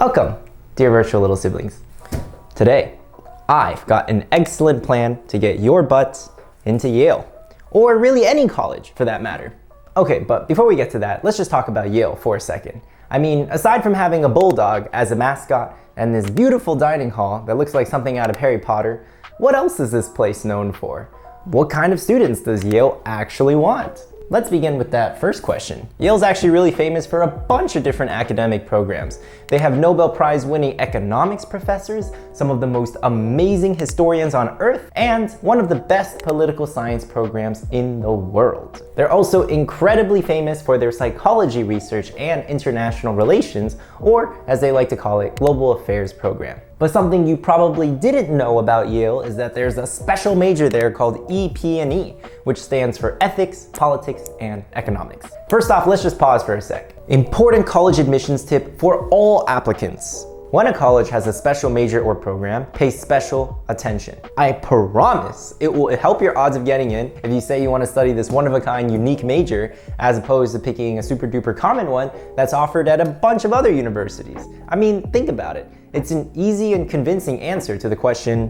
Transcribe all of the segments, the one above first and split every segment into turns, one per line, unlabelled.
Welcome, dear virtual little siblings. Today, I've got an excellent plan to get your butt into Yale, or really any college for that matter. Okay, but before we get to that, let's just talk about Yale for a second. I mean, aside from having a bulldog as a mascot and this beautiful dining hall that looks like something out of Harry Potter, what else is this place known for? What kind of students does Yale actually want? Let's begin with that first question. Yale's actually really famous for a bunch of different academic programs. They have Nobel Prize winning economics professors, some of the most amazing historians on earth, and one of the best political science programs in the world. They're also incredibly famous for their psychology research and international relations, or as they like to call it, global affairs program. But something you probably didn't know about Yale is that there's a special major there called EP&E, which stands for Ethics, Politics, and Economics. First off, let's just pause for a sec. Important college admissions tip for all applicants. When a college has a special major or program, pay special attention. I promise it will help your odds of getting in if you say you want to study this one-of-a-kind unique major as opposed to picking a super-duper common one that's offered at a bunch of other universities. I mean, think about it. It's an easy and convincing answer to the question,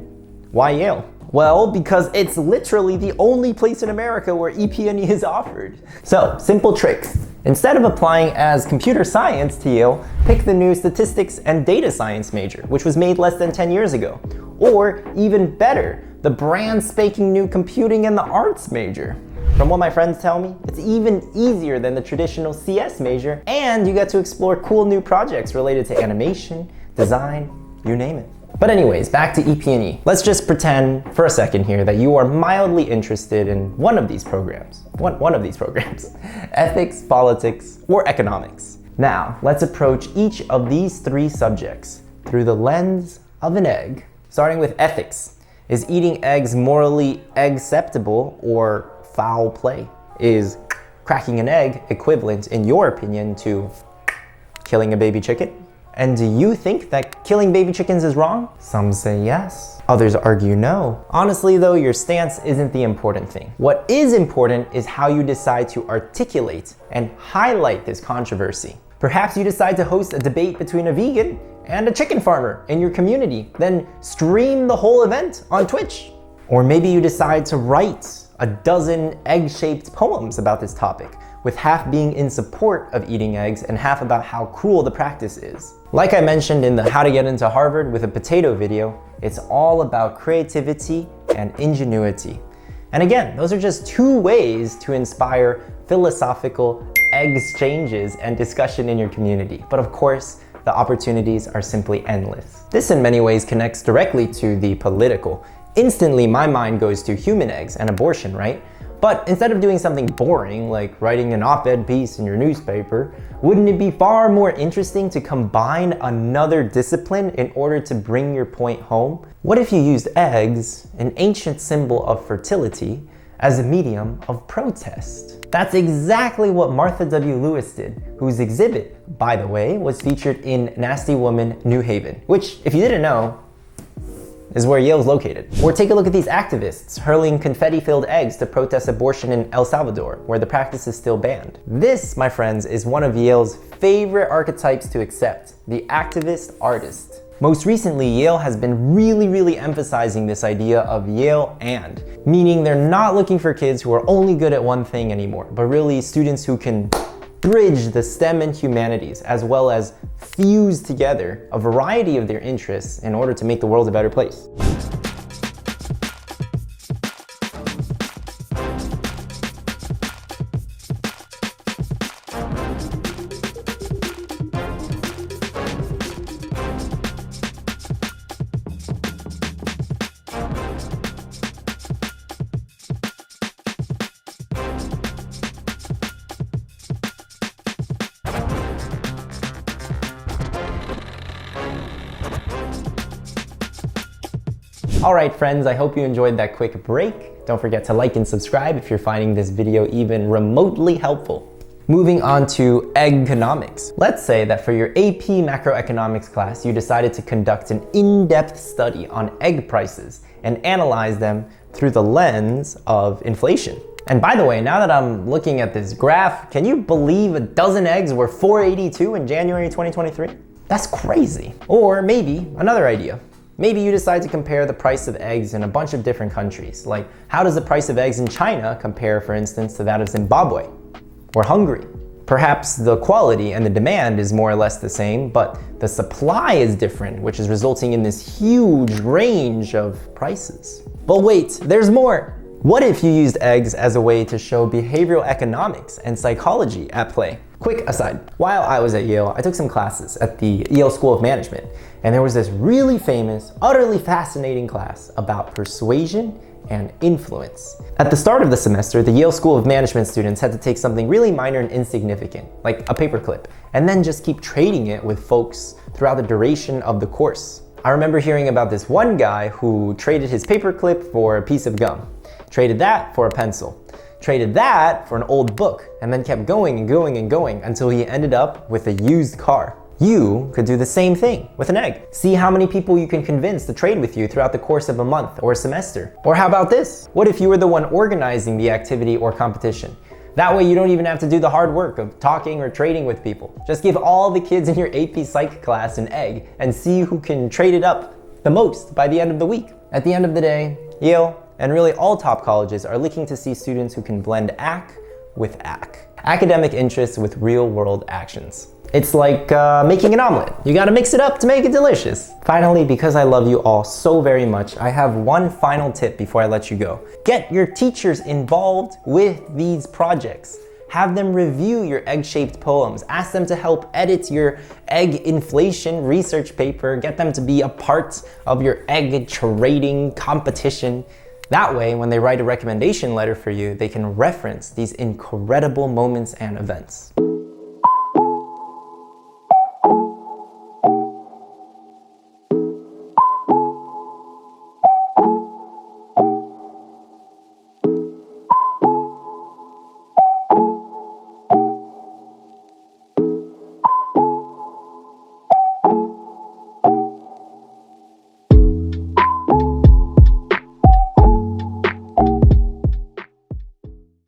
why Yale? Well, because it's literally the only place in America where EP&E is offered. So, simple tricks. Instead of applying as computer science to Yale, pick the new statistics and data science major, which was made less than 10 years ago. Or, even better, the brand spanking new computing and the arts major. From what my friends tell me, it's even easier than the traditional CS major, and you get to explore cool new projects related to animation, design, you name it. But anyways, back to EP&E. Let's just pretend for a second here that you are mildly interested in one of these programs. One of these programs. Ethics, politics, or economics. Now, let's approach each of these three subjects through the lens of an egg. Starting with ethics. Is eating eggs morally acceptable or foul play? Is cracking an egg equivalent, in your opinion, to killing a baby chicken? And do you think that killing baby chickens is wrong? Some say yes. Others argue no. Honestly though, your stance isn't the important thing. What is important is how you decide to articulate and highlight this controversy. Perhaps you decide to host a debate between a vegan and a chicken farmer in your community, then stream the whole event on Twitch. Or maybe you decide to write a dozen egg-shaped poems about this topic, with half being in support of eating eggs and half about how cruel the practice is. Like I mentioned in the How to Get Into Harvard with a Potato video, it's all about creativity and ingenuity. And again, those are just two ways to inspire philosophical exchanges and discussion in your community. But of course, the opportunities are simply endless. This in many ways connects directly to the political. Instantly, my mind goes to human eggs and abortion, right? But instead of doing something boring, like writing an op-ed piece in your newspaper, wouldn't it be far more interesting to combine another discipline in order to bring your point home? What if you used eggs, an ancient symbol of fertility, as a medium of protest? That's exactly what Martha W. Lewis did, whose exhibit, by the way, was featured in Nasty Woman, New Haven, which, if you didn't know, is where Yale's located. Or take a look at these activists hurling confetti-filled eggs to protest abortion in El Salvador, where the practice is still banned. This, my friends, is one of Yale's favorite archetypes to accept, the activist artist. Most recently, Yale has been really emphasizing this idea of Yale and, meaning they're not looking for kids who are only good at one thing anymore, but really students who can bridge the STEM and humanities, as well as fuse together a variety of their interests in order to make the world a better place. Alright friends, I hope you enjoyed that quick break. Don't forget to like and subscribe if you're finding this video even remotely helpful. Moving on to egg-conomics. Let's say that for your AP macroeconomics class, you decided to conduct an in-depth study on egg prices and analyze them through the lens of inflation. And by the way, now that I'm looking at this graph, can you believe a dozen eggs were $4.82 in January 2023? That's crazy. Or maybe another idea. Maybe you decide to compare the price of eggs in a bunch of different countries. Like, how does the price of eggs in China compare, for instance, to that of Zimbabwe or Hungary? Perhaps the quality and the demand is more or less the same, but the supply is different, which is resulting in this huge range of prices. But wait, there's more. What if you used eggs as a way to show behavioral economics and psychology at play? Quick aside, while I was at Yale, I took some classes at the Yale School of Management, and there was this really famous, utterly fascinating class about persuasion and influence. At the start of the semester, the Yale School of Management students had to take something really minor and insignificant, like a paperclip, and then just keep trading it with folks throughout the duration of the course. I remember hearing about this one guy who traded his paperclip for a piece of gum, traded that for a pencil, traded that for an old book, and then kept going and going and going until he ended up with a used car. You could do the same thing with an egg. See how many people you can convince to trade with you throughout the course of a month or a semester. Or how about this? What if you were the one organizing the activity or competition? That way you don't even have to do the hard work of talking or trading with people. Just give all the kids in your AP Psych class an egg and see who can trade it up the most by the end of the week. At the end of the day, Yale and really all top colleges are looking to see students who can blend AC with AC. Academic interests with real-world actions. It's like making an omelet. You gotta mix it up to make it delicious. Finally, because I love you all so very much, I have one final tip before I let you go. Get your teachers involved with these projects. Have them review your egg-shaped poems. Ask them to help edit your egg inflation research paper. Get them to be a part of your egg trading competition. That way, when they write a recommendation letter for you, they can reference these incredible moments and events.